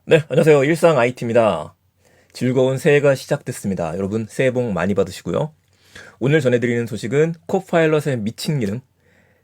네, 안녕하세요. 일상 IT입니다. 즐거운 새해가 시작됐습니다. 여러분, 새해 복 많이 받으시고요. 오늘 전해드리는 소식은 코파일럿의 미친 기능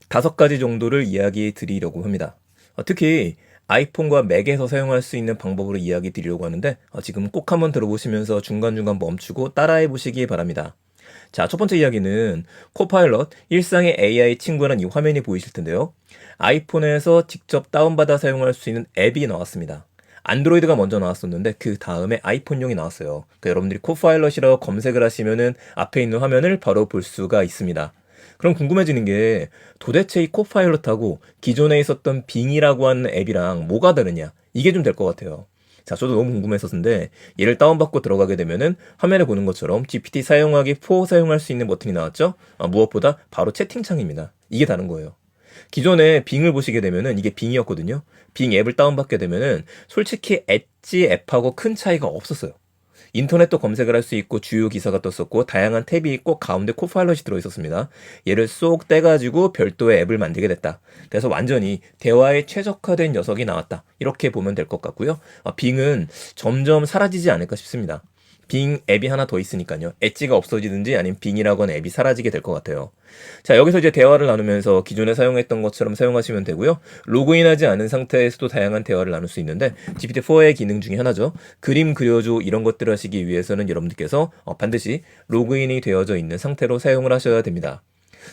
5가지 정도를 이야기해 드리려고 합니다. 특히 아이폰과 맥에서 사용할 수 있는 방법으로 이야기 드리려고 하는데 지금 꼭 한번 들어보시면서 중간중간 멈추고 따라해 보시기 바랍니다. 자, 첫 번째 이야기는 코파일럿 일상의 AI 친구라는 이 화면이 보이실 텐데요. 아이폰에서 직접 다운받아 사용할 수 있는 앱이 나왔습니다. 안드로이드가 먼저 나왔었는데 그 다음에 아이폰용이 나왔어요. 그러니까 여러분들이 코파일럿이라고 검색을 하시면은 앞에 있는 화면을 바로 볼 수가 있습니다. 그럼 궁금해지는 게 도대체 이 코파일럿하고 기존에 있었던 빙이라고 하는 앱이랑 뭐가 다르냐? 이게 좀 될 것 같아요. 자, 저도 너무 궁금했었는데 얘를 다운받고 들어가게 되면은 화면에 보는 것처럼 GPT 사용하기 4 사용할 수 있는 버튼이 나왔죠? 무엇보다 바로 채팅창입니다. 이게 다른 거예요. 기존에 빙을 보시게 되면은 이게 빙이었거든요. 빙 앱을 다운받게 되면은 솔직히 엣지 앱하고 큰 차이가 없었어요. 인터넷도 검색을 할 수 있고 주요 기사가 떴었고 다양한 탭이 있고 가운데 코파일럿이 들어있었습니다. 얘를 쏙 떼가지고 별도의 앱을 만들게 됐다. 그래서 완전히 대화에 최적화된 녀석이 나왔다. 이렇게 보면 될 것 같고요. 빙은 점점 사라지지 않을까 싶습니다. 빙 앱이 하나 더 있으니까요. 엣지가 없어지든지 아니면 빙이라고 하는 앱이 사라지게 될 것 같아요. 자, 여기서 이제 대화를 나누면서 기존에 사용했던 것처럼 사용하시면 되고요. 로그인하지 않은 상태에서도 다양한 대화를 나눌 수 있는데 GPT-4의 기능 중에 하나죠. 그림 그려줘 이런 것들을 하시기 위해서는 여러분들께서 반드시 로그인이 되어져 있는 상태로 사용을 하셔야 됩니다.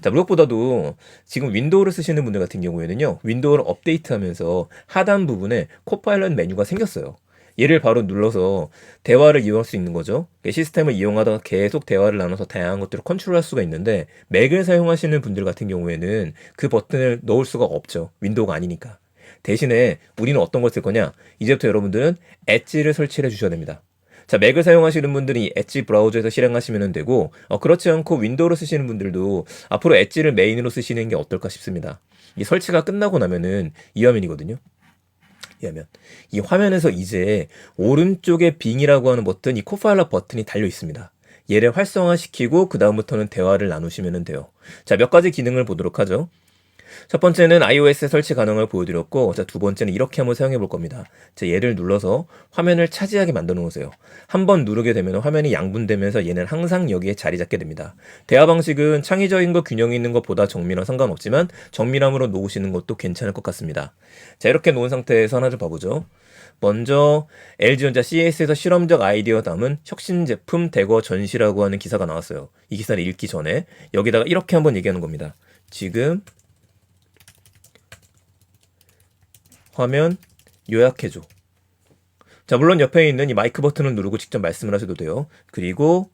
자, 무엇보다도 지금 윈도우를 쓰시는 분들 같은 경우에는요. 윈도우를 업데이트하면서 하단 부분에 코파일럿 메뉴가 생겼어요. 얘를 바로 눌러서 대화를 이용할 수 있는 거죠. 시스템을 이용하다가 계속 대화를 나눠서 다양한 것들을 컨트롤할 수가 있는데 맥을 사용하시는 분들 같은 경우에는 그 버튼을 넣을 수가 없죠. 윈도우가 아니니까. 대신에 우리는 어떤 걸 쓸 거냐? 이제부터 여러분들은 엣지를 설치를 해주셔야 됩니다. 자, 맥을 사용하시는 분들은 이 엣지 브라우저에서 실행하시면 되고 그렇지 않고 윈도우를 쓰시는 분들도 앞으로 엣지를 메인으로 쓰시는 게 어떨까 싶습니다. 이 설치가 끝나고 나면은 이 화면이거든요. 이 화면에서 이제 오른쪽에 빙이라고 하는 버튼, 이 코파일럿 버튼이 달려 있습니다. 얘를 활성화시키고 그 다음부터는 대화를 나누시면 돼요. 자, 몇 가지 기능을 보도록 하죠. 첫 번째는 iOS 설치 가능을 보여드렸고, 자, 두 번째는 이렇게 한번 사용해 볼 겁니다. 자, 얘를 눌러서 화면을 차지하게 만들어 놓으세요. 한번 누르게 되면 화면이 양분되면서 얘는 항상 여기에 자리 잡게 됩니다. 대화 방식은 창의적인 거, 균형이 있는 것보다 정밀한 상관없지만 정밀함으로 놓으시는 것도 괜찮을 것 같습니다. 자, 이렇게 놓은 상태에서 하나 좀 봐보죠. 먼저 LG전자 CES에서 실험적 아이디어 담은 혁신 제품 대거 전시라고 하는 기사가 나왔어요. 이 기사를 읽기 전에 여기다가 이렇게 한번 얘기하는 겁니다. 지금 화면 요약해줘. 자, 물론 옆에 있는 이 마이크 버튼을 누르고 직접 말씀을 하셔도 돼요. 그리고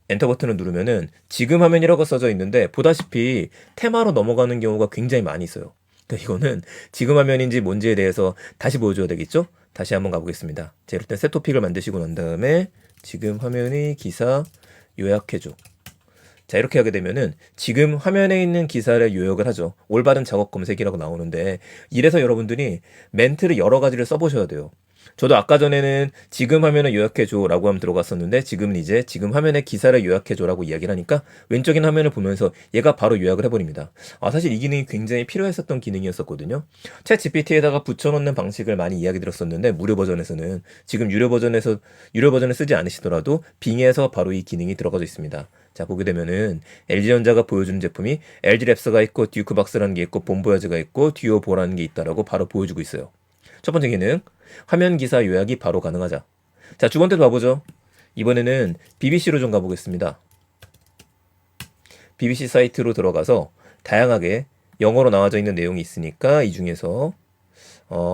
엔터 버튼을 누르면은 지금 화면이라고 써져 있는데 보다시피 테마로 넘어가는 경우가 굉장히 많이 있어요. 그러니까 이거는 지금 화면인지 뭔지에 대해서 다시 보여줘야 되겠죠? 다시 한번 가보겠습니다. 자, 이럴 땐 새 토픽을 만드시고 난 다음에 지금 화면의 기사 요약해줘. 자, 이렇게 하게 되면은 지금 화면에 있는 기사를 요약을 하죠. 올바른 작업 검색이라고 나오는데 이래서 여러분들이 멘트를 여러 가지를 써보셔야 돼요. 저도 아까 전에는 지금 화면을 요약해줘 라고 하면 들어갔었는데 지금은 이제 지금 화면에 기사를 요약해줘 라고 이야기를 하니까 왼쪽인 화면을 보면서 얘가 바로 요약을 해버립니다. 사실 이 기능이 굉장히 필요했었던 기능이었었거든요. 챗 GPT에다가 붙여놓는 방식을 많이 이야기 들었었는데 무료 버전에서는 지금 유료 버전을 쓰지 않으시더라도 빙에서 바로 이 기능이 들어가져 있습니다. 자, 보게 되면은 LG전자가 보여주는 제품이 LG랩스가 있고 듀크박스라는 게 있고 본보야즈가 있고 듀오보라는 게 있다라고 바로 보여주고 있어요. 첫 번째 기능, 화면 기사 요약이 바로 가능하자. 자, 두 번째도 봐보죠. 이번에는 BBC로 좀 가보겠습니다. BBC 사이트로 들어가서 다양하게 영어로 나와져 있는 내용이 있으니까 이 중에서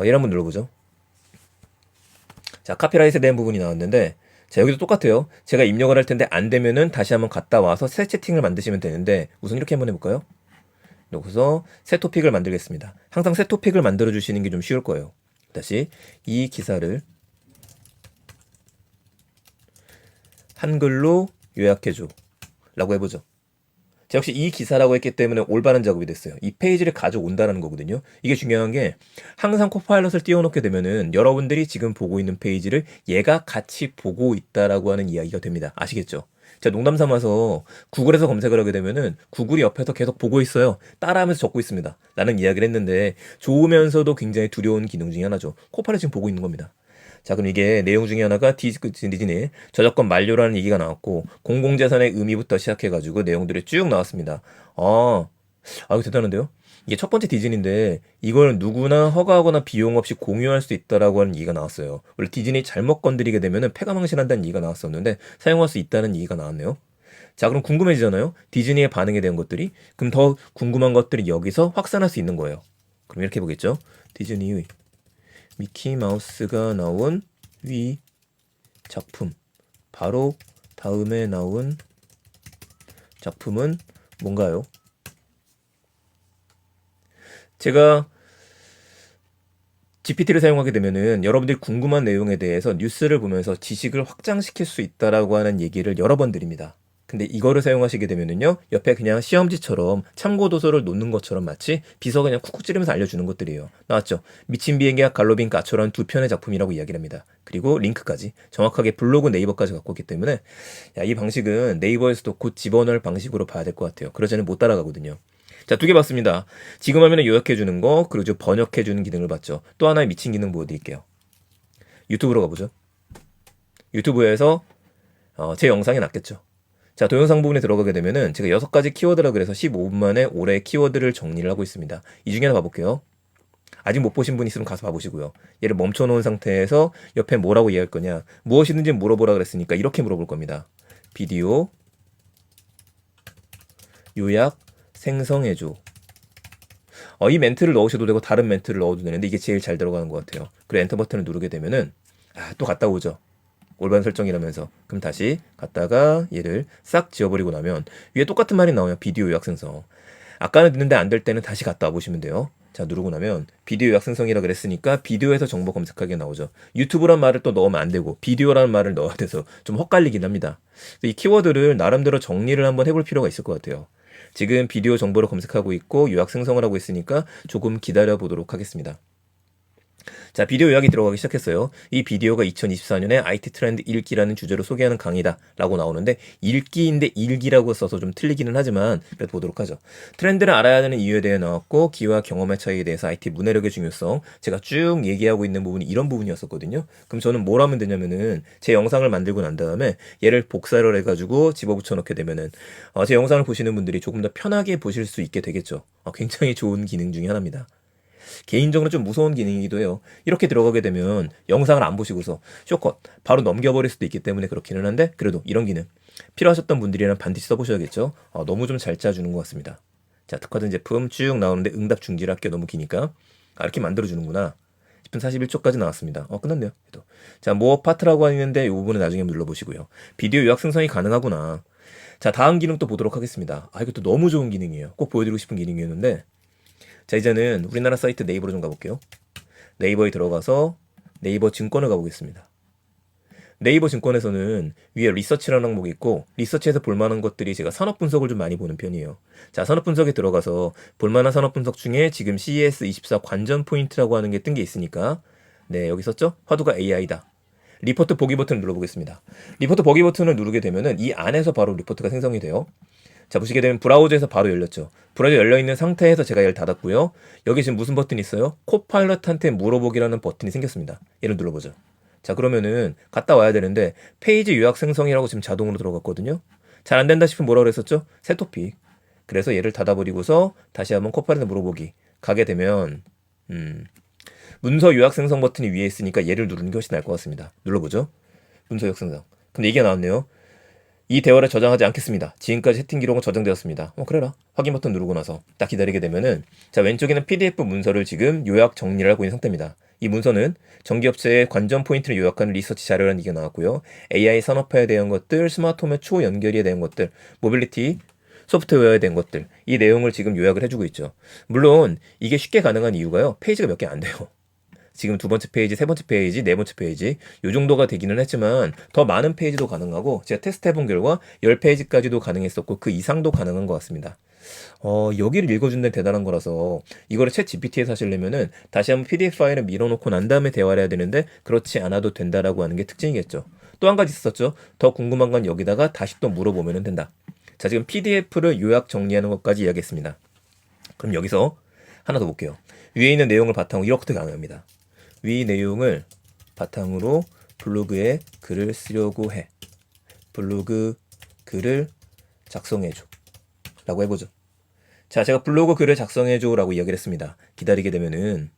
얘를 한번 눌러보죠. 자, 카피라이트에 대한 부분이 나왔는데 자, 여기도 똑같아요. 제가 입력을 할 텐데 안 되면은 다시 한번 갔다 와서 새 채팅을 만드시면 되는데 우선 이렇게 한번 해볼까요? 여기서 새 토픽을 만들겠습니다. 항상 새 토픽을 만들어 주시는 게 좀 쉬울 거예요. 다시 이 기사를 한글로 요약해줘 라고 해보죠. 자, 역시 이 기사라고 했기 때문에 올바른 작업이 됐어요. 이 페이지를 가져온다는 거거든요. 이게 중요한 게 항상 코파일럿을 띄워놓게 되면은 여러분들이 지금 보고 있는 페이지를 얘가 같이 보고 있다라고 하는 이야기가 됩니다. 아시겠죠? 자, 농담 삼아서 구글에서 검색을 하게 되면은 구글이 옆에서 계속 보고 있어요. 따라하면서 적고 있습니다. 라는 이야기를 했는데 좋으면서도 굉장히 두려운 기능 중에 하나죠. 코파일럿 지금 보고 있는 겁니다. 자, 그럼 이게 내용 중에 하나가 디즈니 저작권 만료라는 얘기가 나왔고 공공재산의 의미부터 시작해가지고 내용들이 쭉 나왔습니다. 이거 대단한데요? 이게 첫 번째 디즈니인데 이걸 누구나 허가하거나 비용 없이 공유할 수 있다라고 하는 얘기가 나왔어요. 원래 디즈니 잘못 건드리게 되면은 폐가망신한다는 얘기가 나왔었는데 사용할 수 있다는 얘기가 나왔네요. 자, 그럼 궁금해지잖아요. 디즈니의 반응에 대한 것들이. 그럼 더 궁금한 것들이 여기서 확산할 수 있는 거예요. 그럼 이렇게 해보겠죠. 디즈니의 미키마우스가 나온 위 작품. 바로 다음에 나온 작품은 뭔가요? 제가 GPT를 사용하게 되면은 여러분들이 궁금한 내용에 대해서 뉴스를 보면서 지식을 확장시킬 수 있다라고 하는 얘기를 여러 번 드립니다. 근데 이거를 사용하시게 되면은요, 옆에 그냥 시험지처럼 참고 도서를 놓는 것처럼 마치 비서 그냥 쿡쿡 찌르면서 알려주는 것들이에요. 나왔죠? 미친 비행기와 갈로빈 까초라는 두 편의 작품이라고 이야기를 합니다. 그리고 링크까지 정확하게 블로그 네이버까지 갖고 있기 때문에 이 방식은 네이버에서도 곧 집어넣을 방식으로 봐야 될 것 같아요. 그러자는 못 따라가거든요. 자, 두 개 봤습니다. 지금 화면에 요약해주는 거, 그리고 번역해주는 기능을 봤죠. 또 하나의 미친 기능 보여드릴게요. 유튜브로 가보죠. 유튜브에서 제 영상이 낫겠죠. 자, 동영상 부분에 들어가게 되면은 제가 6가지 키워드라 그래서 15분 만에 올해 키워드를 정리를 하고 있습니다. 이 중에 하나 봐볼게요. 아직 못 보신 분 있으면 가서 봐보시고요. 얘를 멈춰놓은 상태에서 옆에 뭐라고 이해할 거냐, 무엇이든지 물어보라 그랬으니까 이렇게 물어볼 겁니다. 비디오 요약 생성해줘. 이 멘트를 넣으셔도 되고 다른 멘트를 넣어도 되는데 이게 제일 잘 들어가는 것 같아요. 그리고 엔터 버튼을 누르게 되면은 또 갔다 오죠. 올바른 설정이라면서. 그럼 다시 갔다가 얘를 싹 지워버리고 나면 위에 똑같은 말이 나오면 비디오 요약 생성. 아까는 됐는데 안 될 때는 다시 갔다 와보시면 돼요. 자, 누르고 나면 비디오 요약 생성이라 그랬으니까 비디오에서 정보 검색하기가 나오죠. 유튜브란 말을 또 넣으면 안 되고 비디오라는 말을 넣어야 돼서 좀 헛갈리긴 합니다. 이 키워드를 나름대로 정리를 한번 해볼 필요가 있을 것 같아요. 지금 비디오 정보를 검색하고 있고 요약 생성을 하고 있으니까 조금 기다려 보도록 하겠습니다. 자, 비디오 요약이 들어가기 시작했어요. 이 비디오가 2024년에 IT 트렌드 읽기라는 주제로 소개하는 강의다 라고 나오는데 읽기인데 일기라고 써서 좀 틀리기는 하지만 그래도 보도록 하죠. 트렌드를 알아야 하는 이유에 대해 나왔고 기와 경험의 차이에 대해서 IT 문해력의 중요성 제가 쭉 얘기하고 있는 부분이 이런 부분이었었거든요. 그럼 저는 뭘 하면 되냐면은 제 영상을 만들고 난 다음에 얘를 복사를 해가지고 집어붙여 넣게 되면은 제 영상을 보시는 분들이 조금 더 편하게 보실 수 있게 되겠죠. 굉장히 좋은 기능 중에 하나입니다. 개인적으로 좀 무서운 기능이기도 해요. 이렇게 들어가게 되면 영상을 안 보시고서 쇼컷 바로 넘겨버릴 수도 있기 때문에 그렇기는 한데 그래도 이런 기능 필요하셨던 분들이랑 반드시 써보셔야겠죠. 너무 좀 잘 짜주는 것 같습니다. 자, 특화된 제품 쭉 나오는데 응답 중지를 할게요. 너무 기니까. 이렇게 만들어주는구나. 10분 41초까지 나왔습니다. 끝났네요. 자, 뭐 파트라고 하는데 이 부분은 나중에 눌러보시고요. 비디오 요약 생성이 가능하구나. 자, 다음 기능 또 보도록 하겠습니다. 이것도 너무 좋은 기능이에요. 꼭 보여드리고 싶은 기능이었는데 자, 이제는 우리나라 사이트 네이버로 좀 가볼게요. 네이버에 들어가서 네이버 증권을 가보겠습니다. 네이버 증권에서는 위에 리서치라는 항목이 있고 리서치에서 볼만한 것들이 제가 산업 분석을 좀 많이 보는 편이에요. 자, 산업 분석에 들어가서 볼만한 산업 분석 중에 지금 CES24 관전 포인트라고 하는 게 뜬 게 있으니까 네, 여기 썼죠? 화두가 AI다. 리포트 보기 버튼을 눌러보겠습니다. 리포트 보기 버튼을 누르게 되면은 이 안에서 바로 리포트가 생성이 돼요. 자, 보시게 되면 브라우저에서 바로 열렸죠. 브라우저 열려있는 상태에서 제가 얘를 닫았고요. 여기 지금 무슨 버튼이 있어요? 코파일럿한테 물어보기라는 버튼이 생겼습니다. 얘를 눌러보죠. 자, 그러면은 갔다 와야 되는데 페이지 요약 생성이라고 지금 자동으로 들어갔거든요. 잘 안 된다 싶으면 뭐라고 그랬었죠? 새 토픽. 그래서 얘를 닫아버리고서 다시 한번 코파일럿 물어보기 가게 되면 문서 요약 생성 버튼이 위에 있으니까 얘를 누르는 게 훨씬 나을 것 같습니다. 눌러보죠. 문서 요약 생성. 근데 얘기가 나왔네요. 이 대화를 저장하지 않겠습니다. 지금까지 채팅 기록은 저장되었습니다. 그래라. 확인 버튼 누르고 나서 딱 기다리게 되면은 자, 왼쪽에는 PDF 문서를 지금 요약 정리를 하고 있는 상태입니다. 이 문서는 전기업체의 관전 포인트를 요약하는 리서치 자료라는 얘기가 나왔고요. AI 산업화에 대한 것들, 스마트홈의 초연결에 대한 것들, 모빌리티, 소프트웨어에 대한 것들, 이 내용을 지금 요약을 해주고 있죠. 물론 이게 쉽게 가능한 이유가요. 페이지가 몇 개 안 돼요. 지금 2번째 페이지, 3번째 페이지, 4번째 페이지 이 정도가 되기는 했지만 더 많은 페이지도 가능하고 제가 테스트 해본 결과 10페이지까지도 가능했었고 그 이상도 가능한 것 같습니다. 여기를 읽어준다는 대단한 거라서 이거를 챗 GPT에서 하시려면은 다시 한번 PDF 파일을 밀어놓고 난 다음에 대화를 해야 되는데 그렇지 않아도 된다라고 하는 게 특징이겠죠. 또 한 가지 있었죠. 더 궁금한 건 여기다가 다시 또 물어보면 된다. 자, 지금 PDF를 요약 정리하는 것까지 이야기했습니다. 그럼 여기서 하나 더 볼게요. 위에 있는 내용을 바탕으로 이렇게 가능합니다. 위 내용을 바탕으로 블로그에 글을 쓰려고 해. 블로그 글을 작성해줘. 라고 해보죠. 자, 제가 블로그 글을 작성해줘 라고 이야기를 했습니다. 기다리게 되면은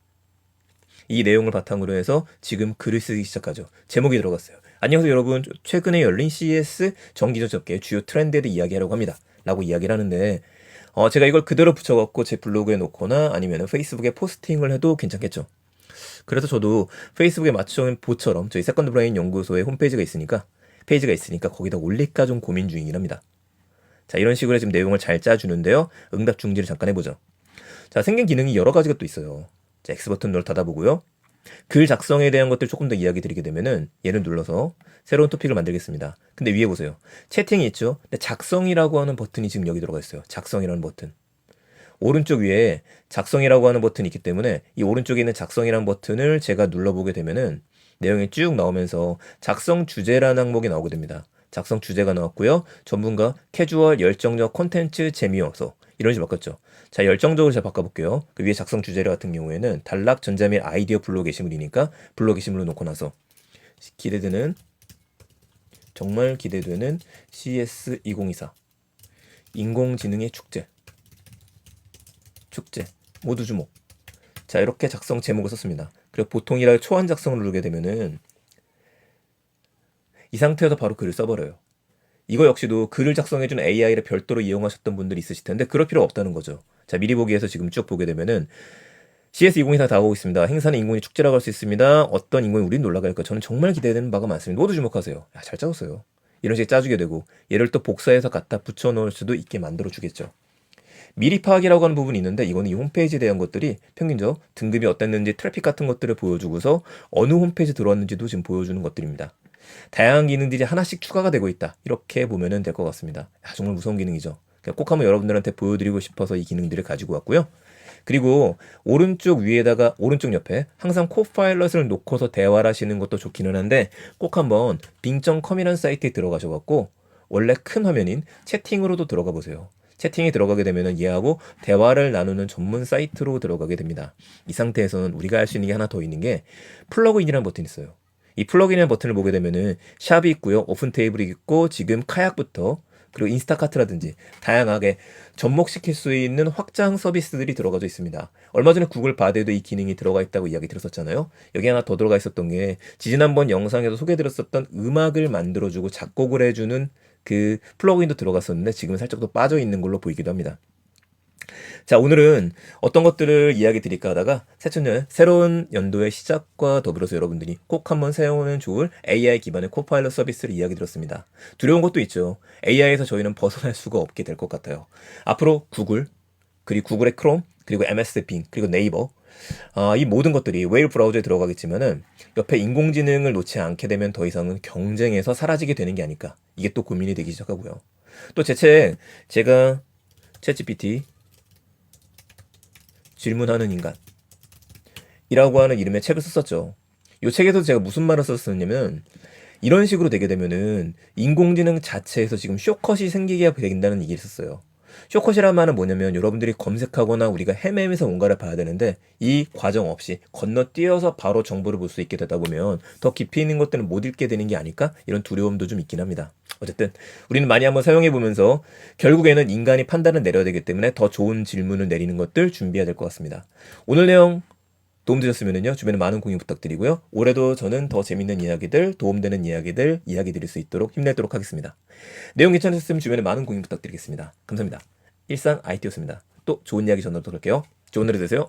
이 내용을 바탕으로 해서 지금 글을 쓰기 시작하죠. 제목이 들어갔어요. 안녕하세요 여러분. 최근에 열린 CES 정기적 접계 주요 트렌드를 이야기하려고 합니다. 라고 이야기를 하는데 제가 이걸 그대로 붙여갖고 제 블로그에 놓거나 아니면 페이스북에 포스팅을 해도 괜찮겠죠. 그래서 저도 페이스북에 맞춰온 보처럼 저희 세컨드 브레인 연구소의 홈페이지가 있으니까 거기다 올릴까 좀 고민 중이긴 합니다. 자, 이런 식으로 지금 내용을 잘 짜주는데요. 응답 중지를 잠깐 해보죠. 자, 생긴 기능이 여러 가지가 또 있어요. 자, X 버튼 눌러 닫아보고요. 글 작성에 대한 것들 조금 더 이야기 드리게 되면은 얘를 눌러서 새로운 토픽을 만들겠습니다. 근데 위에 보세요. 채팅이 있죠? 근데 작성이라고 하는 버튼이 지금 여기 들어가 있어요. 작성이라는 버튼. 오른쪽 위에 작성이라고 하는 버튼이 있기 때문에 이 오른쪽에 있는 작성이라는 버튼을 제가 눌러보게 되면은 내용이 쭉 나오면서 작성 주제라는 항목이 나오게 됩니다. 작성 주제가 나왔고요. 전문가, 캐주얼, 열정적, 콘텐츠, 재미없어. 이런 식으로 바꿨죠. 자, 열정적으로 제가 바꿔볼게요. 그 위에 작성 주제를 같은 경우에는 단락, 전자및 아이디어 블로그 게시물이니까 블로그 게시물로 놓고 나서 정말 기대되는 CS 2024 인공지능의 축제 모두 주목. 자, 이렇게 작성 제목을 썼습니다. 그리고 보통이라 초안 작성을 누르게 되면은 이 상태에서 바로 글을 써버려요. 이거 역시도 글을 작성해준 AI를 별도로 이용하셨던 분들이 있으실 텐데 그럴 필요가 없다는 거죠. 자, 미리 보기에서 지금 쭉 보게 되면은 CS2024 다가오고 있습니다. 행사는 인공의 축제라고 할 수 있습니다. 어떤 인공이 우린 놀라갈까? 저는 정말 기대되는 바가 많습니다. 모두 주목하세요. 야, 잘 짜줬어요. 이런 식으로 짜주게 되고 얘를 또 복사해서 갖다 붙여넣을 수도 있게 만들어주겠죠. 미리 파악이라고 하는 부분이 있는데 이거는 이 홈페이지에 대한 것들이 평균적 등급이 어땠는지 트래픽 같은 것들을 보여주고서 어느 홈페이지 들어왔는지도 지금 보여주는 것들입니다. 다양한 기능들이 하나씩 추가가 되고 있다. 이렇게 보면 될 것 같습니다. 정말 무서운 기능이죠. 꼭 한번 여러분들한테 보여드리고 싶어서 이 기능들을 가지고 왔고요. 그리고 오른쪽 옆에 항상 코파일럿을 놓고서 대화를 하시는 것도 좋기는 한데 꼭 한번 bing.com이라는 사이트에 들어가셔갖고 원래 큰 화면인 채팅으로도 들어가 보세요. 채팅에 들어가게 되면 얘하고 대화를 나누는 전문 사이트로 들어가게 됩니다. 이 상태에서는 우리가 할 수 있는 게 하나 더 있는 게 플러그인이라는 버튼이 있어요. 이 플러그인이라는 버튼을 보게 되면은 샵이 있고요. 오픈 테이블이 있고 지금 카약부터 그리고 인스타카트라든지 다양하게 접목시킬 수 있는 확장 서비스들이 들어가져 있습니다. 얼마 전에 구글 바드에도 이 기능이 들어가 있다고 이야기 들었었잖아요. 여기 하나 더 들어가 있었던 게 지난번 영상에도 소개해드렸었던 음악을 만들어주고 작곡을 해주는 그 플러그인도 들어갔었는데 지금은 살짝 더 빠져 있는 걸로 보이기도 합니다. 자, 오늘은 어떤 것들을 이야기 드릴까 하다가 새로운 연도의 시작과 더불어서 여러분들이 꼭 한번 사용하면 좋을 AI 기반의 코파일럿 서비스를 이야기 드렸습니다. 두려운 것도 있죠. AI에서 저희는 벗어날 수가 없게 될 것 같아요. 앞으로 구글, 그리고 구글의 크롬, 그리고 MS 빙, 그리고 네이버 이 모든 것들이 웨일 브라우저에 들어가겠지만은 옆에 인공지능을 놓지 않게 되면 더 이상은 경쟁에서 사라지게 되는 게 아닐까. 이게 또 고민이 되기 시작하고요. 또 제가 챗GPT 질문하는 인간이라고 하는 이름의 책을 썼었죠. 이 책에서 제가 무슨 말을 썼었냐면 이런 식으로 되게 되면은 인공지능 자체에서 지금 쇼컷이 생기게 된다는 얘기를 썼어요. 쇼컷이란 말은 뭐냐면 여러분들이 검색하거나 우리가 헤매면서 뭔가를 봐야 되는데 이 과정 없이 건너뛰어서 바로 정보를 볼 수 있게 되다 보면 더 깊이 있는 것들은 못 읽게 되는 게 아닐까? 이런 두려움도 좀 있긴 합니다. 어쨌든 우리는 많이 한번 사용해 보면서 결국에는 인간이 판단을 내려야 되기 때문에 더 좋은 질문을 내리는 것들 준비해야 될 것 같습니다. 오늘 내용 도움되셨으면요 주변에 많은 공유 부탁드리고요. 올해도 저는 더 재밌는 이야기들, 도움되는 이야기들 이야기 드릴 수 있도록 힘내도록 하겠습니다. 내용 괜찮으셨으면 주변에 많은 공유 부탁드리겠습니다. 감사합니다. 일상 IT였습니다. 또 좋은 이야기 전하도록 할게요. 좋은 하루 되세요.